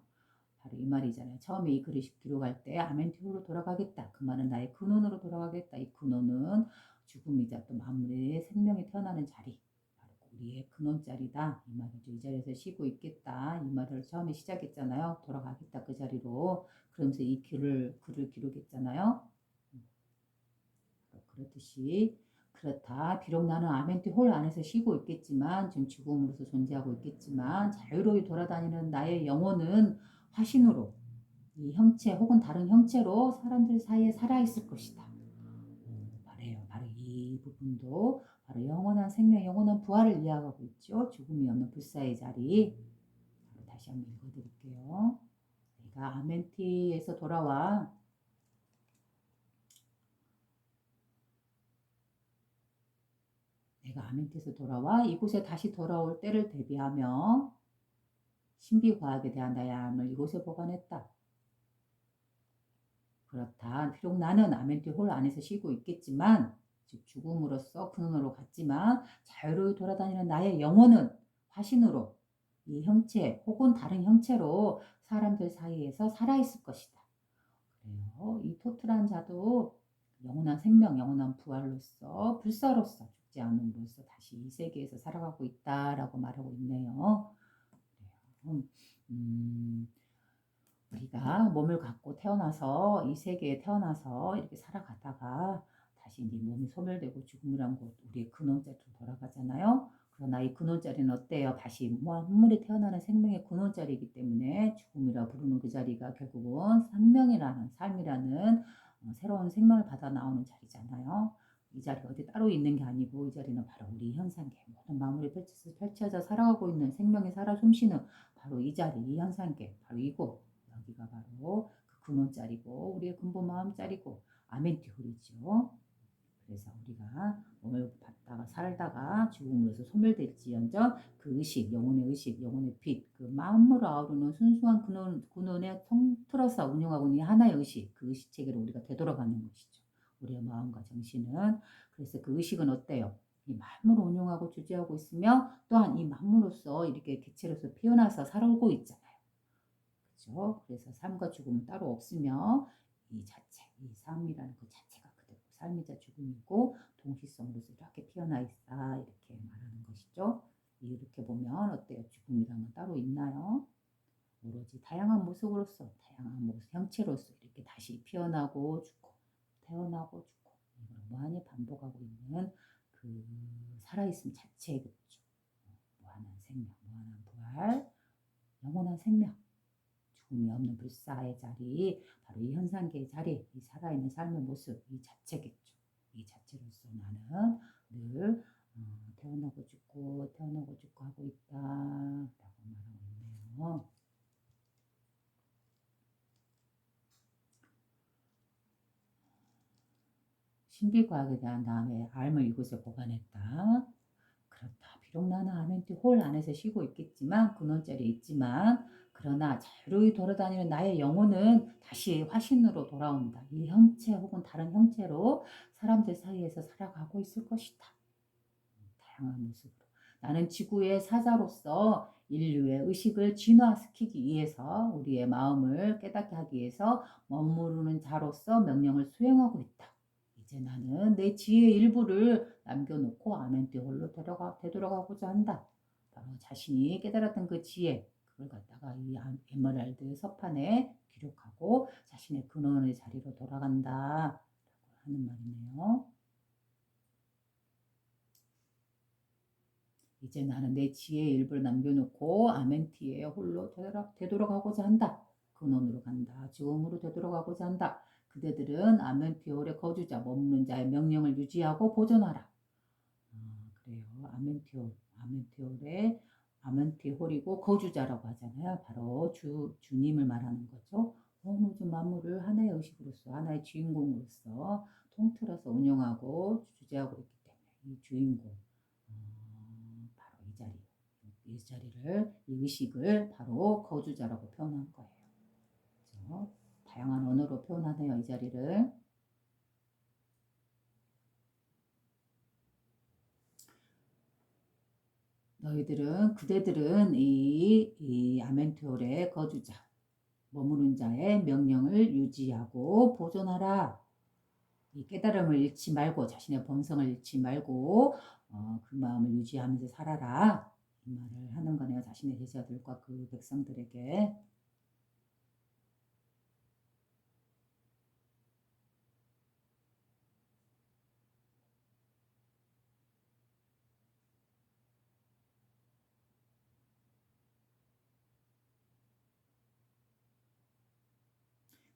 바로 이 말이잖아요. 처음에 이 글을 기록할 때 아멘티홀로 돌아가겠다. 그 말은 나의 근원으로 돌아가겠다. 이 근원은 죽음이자 또 만물의 생명이 태어나는 자리. 바로 우리의 근원자리다. 이 말이죠. 이 자리에서 쉬고 있겠다. 이 말을 처음에 시작했잖아요. 돌아가겠다. 그 자리로. 그러면서 이 글을 기록했잖아요. 그렇듯이 그렇다. 비록 나는 아멘티홀 안에서 쉬고 있겠지만 지금 죽음으로서 존재하고 있겠지만 자유로이 돌아다니는 나의 영혼은 화신으로 이 형체 혹은 다른 형체로 사람들 사이에 살아있을 것이다. 말해요. 바로 이 부분도 바로 영원한 생명, 영원한 부활을 이야기하고 있죠. 죽음이 없는 불사의 자리. 바로 다시 한번 읽어드릴게요. 내가 아멘티에서 돌아와 내가 아멘티에서 돌아와 이곳에 다시 돌아올 때를 대비하며 신비과학에 대한 나의 암을 이곳에 보관했다. 그렇다. 비록 나는 아멘티홀 안에서 쉬고 있겠지만 즉 죽음으로써 근원으로 갔지만 자유로이 돌아다니는 나의 영혼은 화신으로 이 형체 혹은 다른 형체로 사람들 사이에서 살아있을 것이다. 그래요. 이 토트란 자도 영원한 생명, 영원한 부활로서 불사로서 죽지 않음으로써 다시 이 세계에서 살아가고 있다라고 말하고 있네요. 그래요. 우리가 몸을 갖고 태어나서 이 세계에 태어나서 이렇게 살아가다가 다시 이제 몸이 소멸되고 죽음이란 곳 우리의 근원자리로 돌아가잖아요. 그러나 이 근원자리는 어때요? 다시 만물이 태어나는 생명의 근원자리이기 때문에 죽음이라 부르는 그 자리가 결국은 생명이라는 삶이라는 새로운 생명을 받아 나오는 자리잖아요. 이 자리가 어디 따로 있는 게 아니고 이 자리는 바로 우리 현상계 모든 만물이 펼쳐져 살아가고 있는 생명이 살아 숨쉬는 바로 이 자리, 이 현상계, 바로 이곳. 여기가 바로 그 근원자리고 우리의 근본 마음자리고 아멘티홀이죠. 그래서 우리가 몸을 받다가 살다가 죽음으로서 소멸될지언정 그 의식, 영혼의 의식, 영혼의 빛, 그 마음으로 아우르는 순수한 근원에 통틀어서 운영하고 있는 하나의 의식, 그 의식 체계로 우리가 되돌아가는 것이죠. 우리의 마음과 정신은. 그래서 그 의식은 어때요? 이 만물을 운영하고 주재하고 있으며 또한 이 만물로서 이렇게 개체로서 피어나서 살아오고 있잖아요. 그렇죠? 그래서 삶과 죽음은 따로 없으며 이 자체, 이 삶이라는 그 자체가 그대로 삶이자 죽음이고 동시성으로서 이렇게 피어나 있다 이렇게 말하는 것이죠. 이렇게 보면 어때요? 죽음이란 건 따로 있나요? 오로지 다양한 모습으로서 다양한 모습, 형체로서 이렇게 다시 피어나고 죽고 태어나고 죽고 이걸 무한히 반복하고 있는 그 살아있음 자체겠죠. 무한한 생명, 무한한 부활, 영원한 생명. 죽음이 없는 불사의 자리, 바로 이 현상계의 자리, 이 살아있는 삶의 모습, 이 자체겠죠. 이 자체로서 나는 늘 태어나고 죽고 태어나고 죽고 하고 있다 라고 말하고 있네요. 신비과학에 대한 다음에 알을 이곳에 보관했다. 그렇다. 비록 나는 아멘티 홀 안에서 쉬고 있겠지만 근원자리에 있지만 그러나 자유로이 돌아다니는 나의 영혼은 다시 화신으로 돌아온다. 이 형체 혹은 다른 형체로 사람들 사이에서 살아가고 있을 것이다. 다양한 모습으로. 나는 지구의 사자로서 인류의 의식을 진화시키기 위해서 우리의 마음을 깨닫게 하기 위해서 머무르는 자로서 명령을 수행하고 있다. 이제 나는 내 지혜의 일부를 남겨놓고 아멘티홀로 되돌아가고자 한다. 바로 자신이 깨달았던 그 지혜, 그걸 갖다가 이 에메랄드 서판에 기록하고 자신의 근원의 자리로 돌아간다. 하는 말이네요. 이제 나는 내 지혜의 일부를 남겨놓고 아멘티에 홀로 되돌아가고자 한다. 근원으로 간다. 죽음으로 되돌아가고자 한다. 그대들은 아멘티홀의 거주자, 머무는 자의 명령을 유지하고 보존하라. 그래요. 아멘티홀의 아멘티홀이고 거주자라고 하잖아요. 바로 주님을 말하는 거죠. 모든 만물을 하나의 의식으로서 하나의 주인공으로서 통틀어서 운영하고 주재하고 있기 때문에 이 주인공 바로 이 자리를 이 의식을 바로 거주자라고 표현한 거예요. 그렇죠? 다양한 언어로 표현하네요. 이 자리를. 그대들은 이 아멘테올의 거주자, 머무는 자의 명령을 유지하고 보존하라. 이 깨달음을 잃지 말고 자신의 본성을 잃지 말고 그 마음을 유지하면서 살아라. 이 말을 하는 거네요. 자신의 제자들과 그 백성들에게.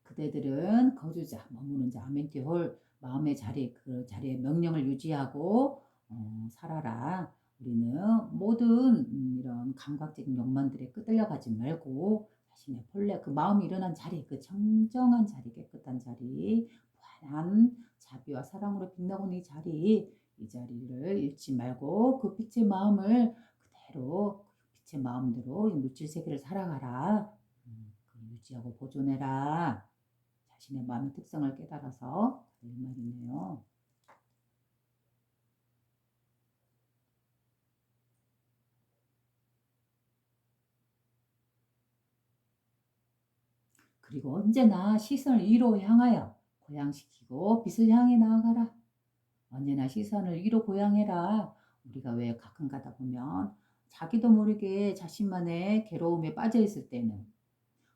그대들은 거주자, 머무는 자, 아멘티홀 마음의 자리, 그 자리의 명령을 유지하고 살아라. 우리는 모든 이런 감각적인 욕망들에 끄들려 가지 말고 자신의 본래 그 마음이 일어난 자리, 그 청정한 자리, 깨끗한 자리, 무한한 자비와 사랑으로 빛나고 있는 이 자리를 잃지 말고 그 빛의 마음을 그대로 그 빛의 마음대로 이 물질 세계를 살아가라. 유지하고 보존해라. 자신의 마음의 특성을 깨달아서 이 말이네요. 그리고 언제나 시선을 위로 향하여 고양시키고 빛을 향해 나아가라. 언제나 시선을 위로 고양해라. 우리가 왜 가끔 가다 보면 자기도 모르게 자신만의 괴로움에 빠져 있을 때는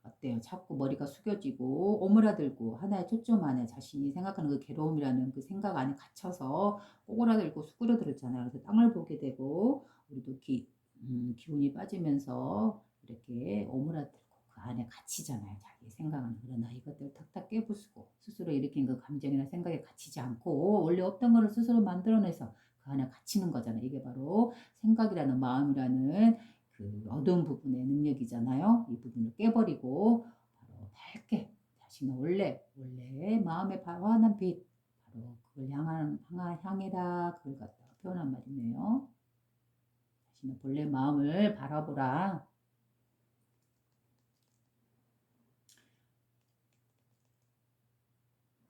어때요? 자꾸 머리가 숙여지고 오므라들고 하나의 초점 안에 자신이 생각하는 그 괴로움이라는 그 생각 안에 갇혀서 오그라들고 수그러들잖아요. 그래서 땅을 보게 되고 우리도 기운이 빠지면서 이렇게 오므라들고 그 안에 갇히잖아요. 자기 생각은. 그러나 이것들을 탁탁 깨부수고 스스로 일으킨 그 감정이나 생각에 갇히지 않고 원래 없던 거를 스스로 만들어내서 그 안에 갇히는 거잖아요. 이게 바로 생각이라는 마음이라는 그 어두운 부분의 능력이잖아요. 이 부분을 깨버리고 바로 밝게 자신의 원래 마음의 환한 빛 바로 그걸 향해라 그걸 갖다가 표현한 말이네요. 자신의 본래 마음을 바라보라.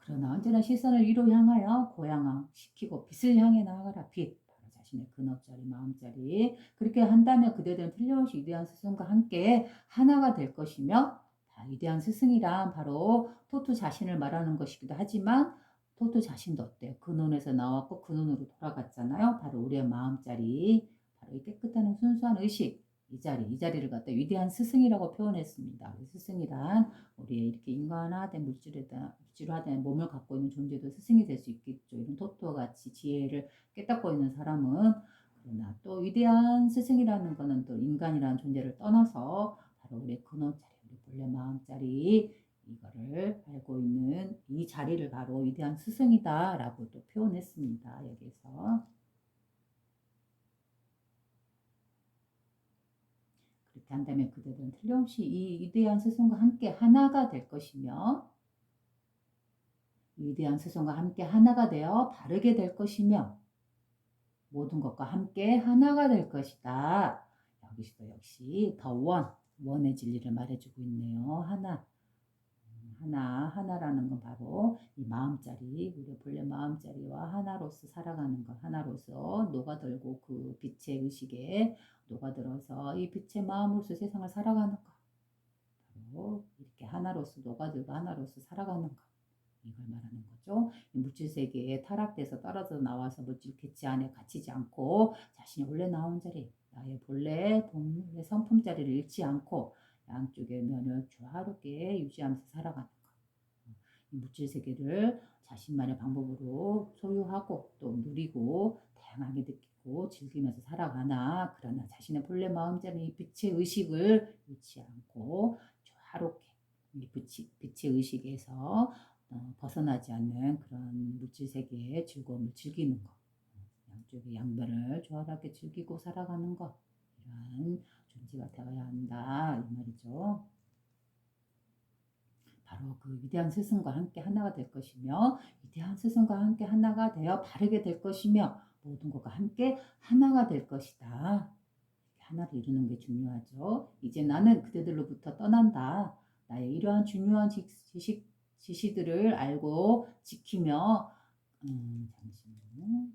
그러나 언제나 시선을 위로 향하여 고양시키고 빛을 향해 나아가라. 빛. 바로 자신의 근업자리, 마음자리. 그렇게 한다면 그대들은 틀림없이 위대한 스승과 함께 하나가 될 것이며 위대한 스승이란 바로 토토 자신을 말하는 것이기도 하지만 토토 자신도 어때요? 근원에서 나왔고 근원으로 돌아갔잖아요. 바로 우리의 마음자리. 바로 이 깨끗한 순수한 의식. 이 자리를 갖다 위대한 스승이라고 표현했습니다. 스승이란 우리의 이렇게 인간화된 물질화된 몸을 갖고 있는 존재도 스승이 될 수 있겠죠. 이런 토토와 같이 지혜를 깨닫고 있는 사람은 그러나 또 위대한 스승이라는 것은 또 인간이라는 존재를 떠나서 바로 우리의 근원자리, 우리 본래 마음자리 이거를 알고 있는 이 자리를 바로 위대한 스승이다라고 또 표현했습니다. 여기서. 그렇게 한다면 그들은 틀림없이 이 위대한 스승과 함께 하나가 될 것이며 위대한 스승과 함께 하나가 되어 바르게 될 것이며 모든 것과 함께 하나가 될 것이다. 여기서도 역시 더 원의 진리를 말해주고 있네요. 하나라는 건 바로 이 마음자리, 우리 본래 마음자리와 하나로서 살아가는 것, 하나로서 녹아들고 그 빛의 의식에 녹아들어서 이 빛의 마음으로서 세상을 살아가는 것. 바로 이렇게 하나로서 녹아들고 하나로서 살아가는 것. 이걸 말하는 거죠. 물질 세계에 타락돼서 떨어져 나와서 물질 개체 안에 갇히지 않고 자신이 원래 나온 자리, 나의 본래 성품 자리를 잃지 않고 양쪽의 면을 조화롭게 유지하면서 살아가는 것. 이 물질 세계를 자신만의 방법으로 소유하고 또 누리고 다양하게 느끼고 즐기면서 살아가나 그러나 자신의 본래 마음자리 빛의 의식을 잃지 않고 조화롭게 이 빛의 의식에서 벗어나지 않는 그런 물질 세계의 즐거움을 즐기는 것. 양쪽의 양면을 조화롭게 즐기고 살아가는 것. 이러한 존재가 되어야 한다. 이 말이죠. 바로 그 위대한 스승과 함께 하나가 될 것이며 위대한 스승과 함께 하나가 되어 바르게 될 것이며 모든 것과 함께 하나가 될 것이다. 하나를 이루는 게 중요하죠. 이제 나는 그대들로부터 떠난다. 나의 이러한 중요한 지시들을 알고 지키며 잠시만요.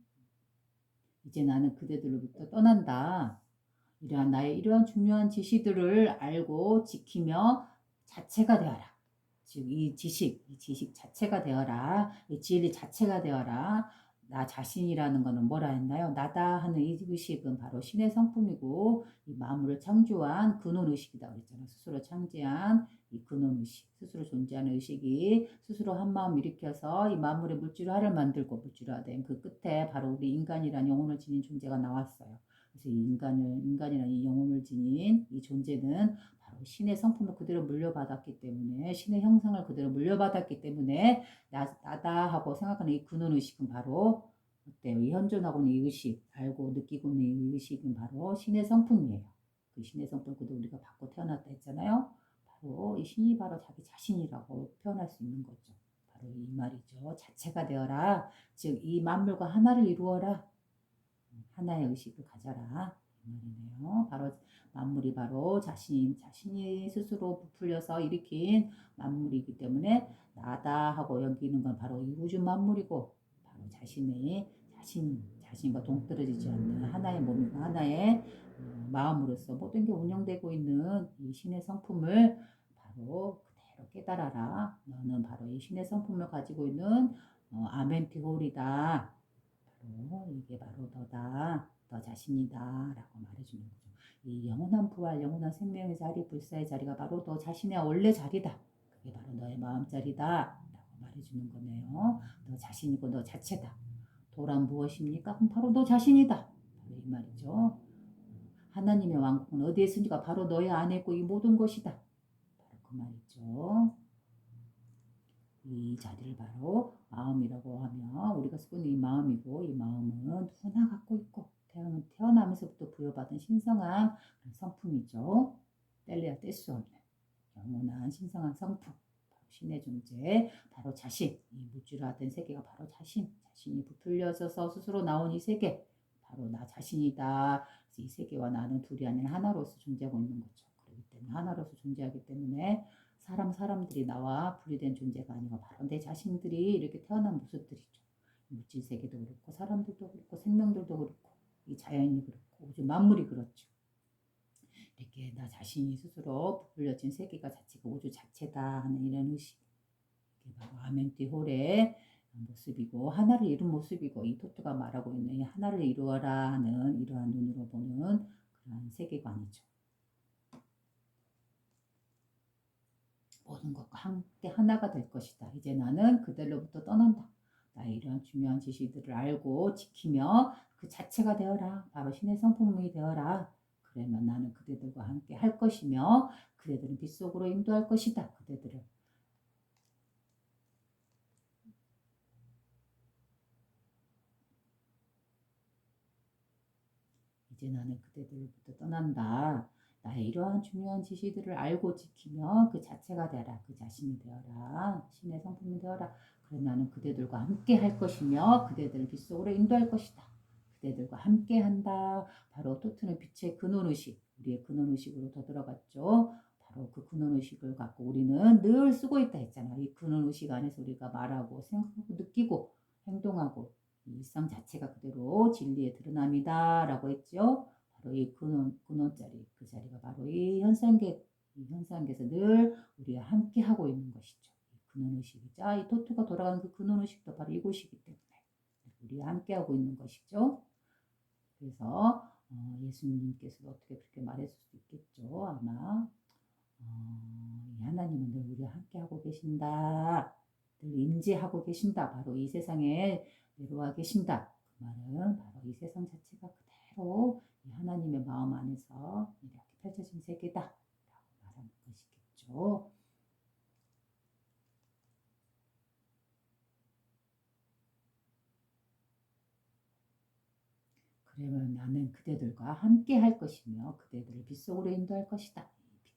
이제 나는 그대들로부터 떠난다. 이러한 중요한 지시들을 알고 지키며 자체가 되어라. 즉, 이 지식 자체가 되어라. 이 진리 자체가 되어라. 나 자신이라는 것은 뭐라 했나요? 나다 하는 이 의식은 바로 신의 성품이고, 이 만물을 창조한 근원 의식이다 그랬잖아요. 스스로 창조한 이 근원 의식, 스스로 존재하는 의식이 스스로 한 마음 일으켜서 이 만물의 물질화를 만들고 물질화된 그 끝에 바로 우리 인간이란 영혼을 지닌 존재가 나왔어요. 그래서 이 인간이라는 이 영혼을 지닌 이 존재는 바로 신의 성품을 그대로 물려받았기 때문에, 신의 형상을 그대로 물려받았기 때문에 나다 하고 생각하는 이 근원 의식은 바로 어때요? 이 현존하고 있는 이 의식, 알고 느끼고 있는 이 의식은 바로 신의 성품이에요. 그 신의 성품을 그대로 우리가 받고 태어났다 했잖아요. 바로 이 신이 바로 자기 자신이라고 표현할 수 있는 거죠. 바로 이 말이죠. 자체가 되어라. 즉 이 만물과 하나를 이루어라. 하나의 의식을 가져라. 이 말이네요. 바로 만물이 바로 자신이 스스로 부풀려서 일으킨 만물이기 때문에 나다 하고 여기는 건 바로 이 우주 만물이고, 바로 자신과 동떨어지지 않는 하나의 몸이고 하나의 마음으로서 모든 게 운영되고 있는 이 신의 성품을 바로 그대로 깨달아라. 너는 바로 이 신의 성품을 가지고 있는 아멘티홀이다. 이게 바로 너다, 너 자신이다 라고 말해주는 거죠. 이 영원한 부활, 영원한 생명의 자리, 불사의 자리가 바로 너 자신의 원래 자리다. 그게 바로 너의 마음자리다 라고 말해주는 거네요. 너 자신이고 너 자체다. 도란 무엇입니까? 그럼 바로 너 자신이다. 바로 이 말이죠. 하나님의 왕국은 어디에 있으니까 바로 너의 안에 있고 이 모든 것이다. 바로 그 말이죠. 이 자리를 바로 마음이라고 하면 우리가 쓰고 있는 이 마음이고, 이 마음은 누구나 갖고 있고 태어나면서부터 부여받은 신성한 성품이죠. 뗄래야 뗄 수 없는 영원한 신성한 성품, 바로 신의 존재, 바로 자신. 이 물질화된 세계가 바로 자신이 부풀려져서 스스로 나온 이 세계, 바로 나 자신이다. 이 세계와 나는 둘이 아니라 하나로서 존재하고 있는 거죠. 그렇기 때문에 하나로서 존재하기 때문에 사람들이 나와 분리된 존재가 아니고 바로 내 자신들이 이렇게 태어난 모습들이죠. 물질 세계도 그렇고 사람들도 그렇고 생명들도 그렇고 이 자연이 그렇고 우주 만물이 그렇죠. 이렇게 나 자신이 스스로 부풀려진 세계가 자체가 우주 자체다 하는 이런 의식. 이게 바로 아멘티홀의 모습이고 하나를 이룬 모습이고, 이 토토가 말하고 있는 이 하나를 이루어라 하는 이러한 눈으로 보는 그러한 세계관이죠. 모든 것과 함께 하나가 될 것이다. 이제 나는 그들로부터 떠난다. 나의 이러한 중요한 지시들을 알고 지키며 그 자체가 되어라. 바로 신의 성품이 되어라. 그러면 나는 그대들과 함께 할 것이며 그대들은 빛 속으로 인도할 것이다. 그대들을. 이제 나는 그대들로부터 떠난다. 나의 이러한 중요한 지시들을 알고 지키며 그 자체가 되어라. 그 자신이 되어라. 신의 성품이 되어라. 그럼 나는 그대들과 함께 할 것이며 그대들을 빛 속으로 인도할 것이다. 그대들과 함께 한다. 바로 토트는 빛의 근원의식, 우리의 근원의식으로 더 들어갔죠. 바로 그 근원의식을 갖고 우리는 늘 쓰고 있다 했잖아요. 이 근원의식 안에서 우리가 말하고 생각하고 느끼고 행동하고 이 일상 자체가 그대로 진리의 드러남이다 라고 했죠. 바로 이 근원자리, 그 자리가 바로 이 현상계에서 늘 우리와 함께 하고 있는 것이죠. 이 근원의식이자 이 토토가 돌아가는 그 근원의식도 바로 이곳이기 때문에 우리와 함께 하고 있는 것이죠. 그래서 예수님께서도 어떻게 그렇게 말했을 수도 있겠죠. 아마 이 하나님은 늘 우리와 함께 하고 계신다. 늘 임재하고 계신다. 바로 이 세상에 내려와 계신다. 그 말은 바로 이 세상 자체가 그대로 이 하나님의 마음 안에서 이렇게 펼쳐진 세계다 라고 말하는 것이겠죠. 그러면 나는 그대들과 함께 할 것이며 그대들을 빛 속으로 인도할 것이다.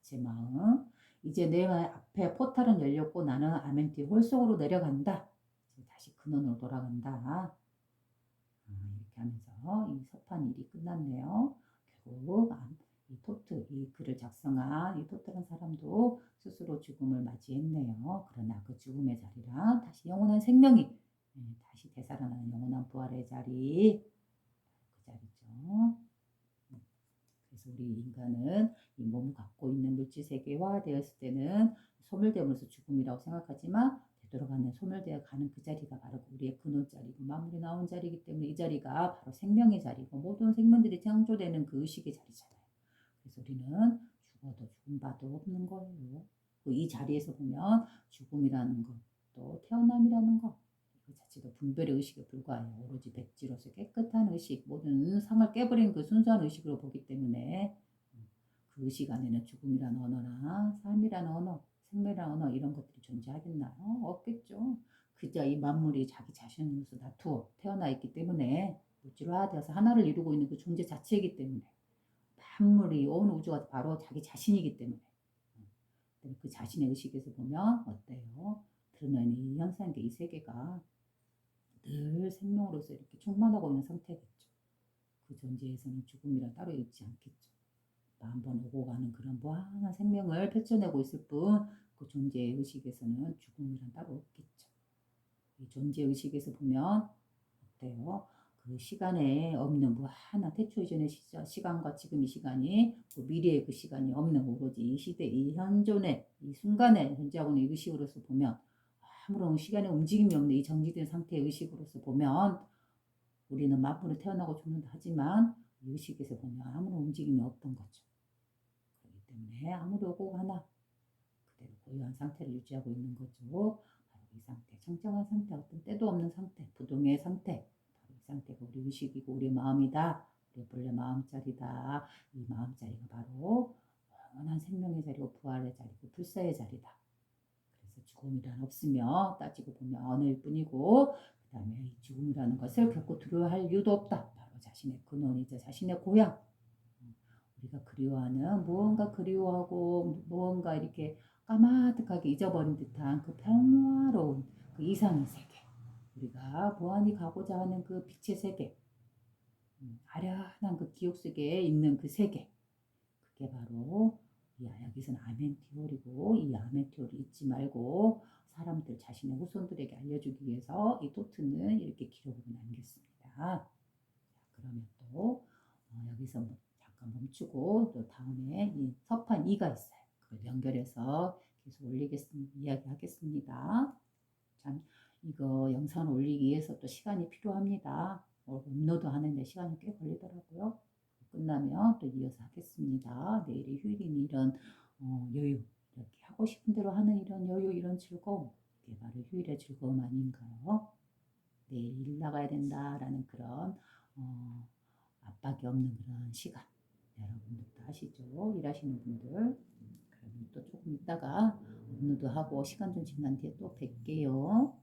빛의 마음, 이제 내 앞에 포탈은 열렸고 나는 아멘티 홀 속으로 내려간다. 다시 근원으로 돌아간다. 이렇게 하면서 이 서판 일이 끝났네요. 결국 이 토트, 이 글을 작성한 이 토트란 사람도 스스로 죽음을 맞이했네요. 그러나 그 죽음의 자리랑 다시 영원한 생명이 다시 되살아나는 영원한 부활의 자리, 그 자리죠. 그래서 우리 인간은 이 몸을 갖고 있는 물질 세계화 되었을 때는 소멸됨으로써 죽음이라고 생각하지만 되돌아가는 소멸되어 가는 그 자리가 바로 우리의 근원 자리고 만물이 나온 자리이기 때문에 이 자리가 바로 생명의 자리고 모든 생명들이 창조되는 그 의식의 자리잖아요. 그래서 우리는 죽어도 죽음바도 없는 거예요. 이 자리에서 보면 죽음이라는 것, 또 태어남이라는 것, 그 자체도 분별의 의식에 불과해요. 오로지 백지로서 깨끗한 의식, 모든 상을 깨버린 그 순수한 의식으로 보기 때문에 그 의식 안에는 죽음이라는 언어나 삶이라는 언어, 생명이라는 언어 이런 것들이 존재하겠나요? 없겠죠. 그저 이 만물이 자기 자신으로서 다투어 태어나 있기 때문에 물질화되어서 하나를 이루고 있는 그 존재 자체이기 때문에 만물이 온 우주가 바로 자기 자신이기 때문에 그 자신의 의식에서 보면 어때요? 드러나는 이 현상계 이 세계가 늘 생명으로서 이렇게 충만하고 있는 상태겠죠. 그 존재에서는 죽음이란 따로 있지 않겠죠. 한번 오고 가는 그런 무한한 생명을 펼쳐내고 있을 뿐 그 존재의 의식에서는 죽음이란 따로 없겠죠. 이 존재 의식에서 보면 어때요? 그 시간에 없는 무한한 태초 이전의 시간과 지금 이 시간이 그 미래의 그 시간이 없는 오로지 이 시대 이 현존의 이 순간에 존재하고 있는 의식으로서 보면 아무런 시간의 움직임이 없는 이 정지된 상태의 의식으로서 보면 우리는 만물을 태어나고 죽는다 하지만 이 의식에서 보면 아무런 움직임이 없던 거죠. 그렇기 때문에 아무리 오고 가나 그대로 고유한 상태를 유지하고 있는 거죠. 바로 이 상태, 청정한 상태, 어떤 때도 없는 상태, 부동의 상태, 바로 이 상태가 우리 의식이고 우리 마음이다. 우리 본래 마음자리다. 이 마음자리가 바로 영원한 생명의 자리고 부활의 자리고 불사의 자리다. 그래서 죽음이란 없으며 따지고 보면 언어일 뿐이고 그 다음에 이 죽음이라는 것을 결코 두려워할 이유도 없다. 바로 자신의 근원이자 자신의 고향. 우리가 그리워하는 무언가 그리워하고 무언가 이렇게 까마득하게 잊어버린 듯한 그 평화로운 그 이상의 세계. 우리가 무한히 가고자 하는 그 빛의 세계. 아련한 그 기억 속에 있는 그 세계. 그게 바로 여기서는 아멘티올이고 이 아멘티올을 잊지 말고 사람들 자신의 후손들에게 알려주기 위해서 이 토트는 이렇게 기록으로 남겼습니다. 자, 그러면 또 여기서 잠깐 멈추고 또 다음에 이 서판 2가 있어요. 그걸 연결해서 계속 올리겠습니다. 이야기하겠습니다. 참 이거 영상 올리기 위해서 또 시간이 필요합니다. 업로드 하는데 시간이 꽤 걸리더라고요. 끝나면 또 이어서 하겠습니다. 내일이 휴일이니 이런 여유, 이렇게 하고 싶은 대로 하는 이런 여유, 이런 즐거움, 이게 바로 휴일의 즐거움 아닌가요? 내일 일 나가야 된다라는 그런 압박이 없는 그런 시간. 여러분들도 아시죠? 일하시는 분들. 그러면 또 조금 있다가 업로드하고 시간 좀 지난 뒤에 또 뵐게요.